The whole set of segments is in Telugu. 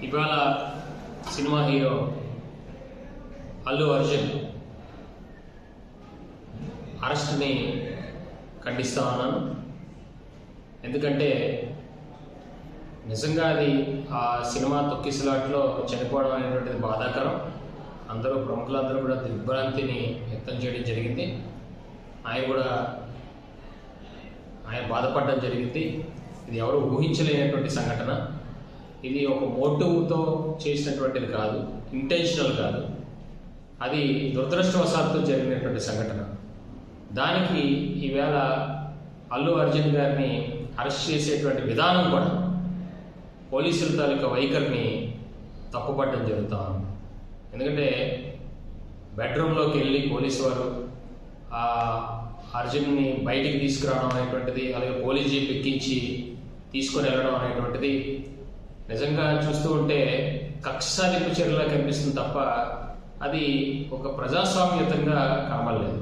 ఇవాళ సినిమా హీరో అల్లు అర్జున్ అరెస్ట్ని ఖండిస్తా ఉన్నాను. ఎందుకంటే నిజంగా అది ఆ సినిమా తొక్కిసలాట్లో చనిపోవడం అనేటువంటిది బాధాకరం. ప్రముఖులందరూ కూడా దిగ్భ్రాంతిని వ్యక్తం చేయడం జరిగింది. ఆయన బాధపడడం జరిగింది. ఇది ఎవరు ఊహించలేనటువంటి సంఘటన. ఇది ఒక మోటివ్తో చేసినటువంటిది కాదు, ఇంటెన్షనల్ కాదు. అది దురదృష్టవశాత్తు జరిగినటువంటి సంఘటన. దానికి ఈవేళ అల్లు అర్జున్ గారిని అరెస్ట్ చేసేటువంటి విధానం కూడా పోలీసుల తాలూకా వైఖరిని తప్పుపట్టడం జరుగుతూ ఉంది. ఎందుకంటే బెడ్రూమ్లోకి వెళ్ళి పోలీసు వారు అర్జున్ని బయటికి తీసుకురావడం అనేటువంటిది, అలాగే పోలీస్ జీప్ ఎక్కించి తీసుకొని వెళ్ళడం అనేటువంటిది నిజంగా చూస్తూ ఉంటే కక్ష సాధింపు చర్యలా కనిపిస్తుంది తప్ప అది ఒక ప్రజాస్వామ్యతంగా కనబడలేదు.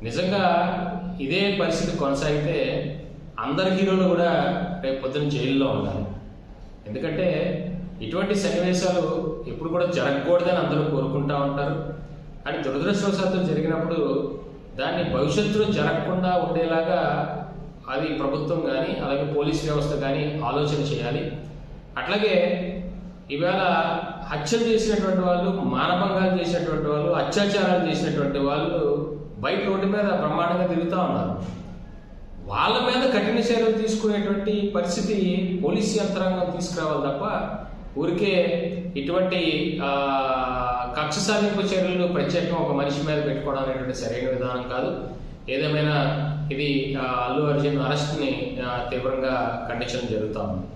నిజంగా ఇదే పరిస్థితి కొనసాగితే అందరి హీరోలు కూడా రేపు పొద్దున్న జైల్లో ఉండాలి. ఎందుకంటే ఇటువంటి సన్నివేశాలు ఎప్పుడు కూడా జరగకూడదని అందరూ కోరుకుంటూ ఉంటారు. అని దురదృష్టవశాత్తు జరిగినప్పుడు దాన్ని భవిష్యత్తులో జరగకుండా ఉండేలాగా అది ప్రభుత్వం కానీ అలాగే పోలీస్ వ్యవస్థ కానీ ఆలోచన చేయాలి. అట్లాగే ఈవేళ హత్యలు చేసినటువంటి వాళ్ళు, మానభంగాలు చేసినటువంటి వాళ్ళు, అత్యాచారాలు చేసినటువంటి వాళ్ళు బయట రోడ్డు మీద బ్రహ్మాండంగా తిరుగుతూ ఉన్నారు. వాళ్ళ మీద కఠిన చర్యలు తీసుకునేటువంటి పరిస్థితి పోలీస్ యంత్రాంగం తీసుకురావాలి తప్ప ఊరికే ఇటువంటి కక్ష సాధింపు చర్యలు ప్రత్యేకంగా ఒక మనిషి మీద పెట్టుకోవడం అనేటువంటి సరైన విధానం కాదు. ఏదేమైనా ఇది అల్లు అర్జున్ అరెస్ట్ని తీవ్రంగా ఖండించడం జరుగుతూ ఉంది.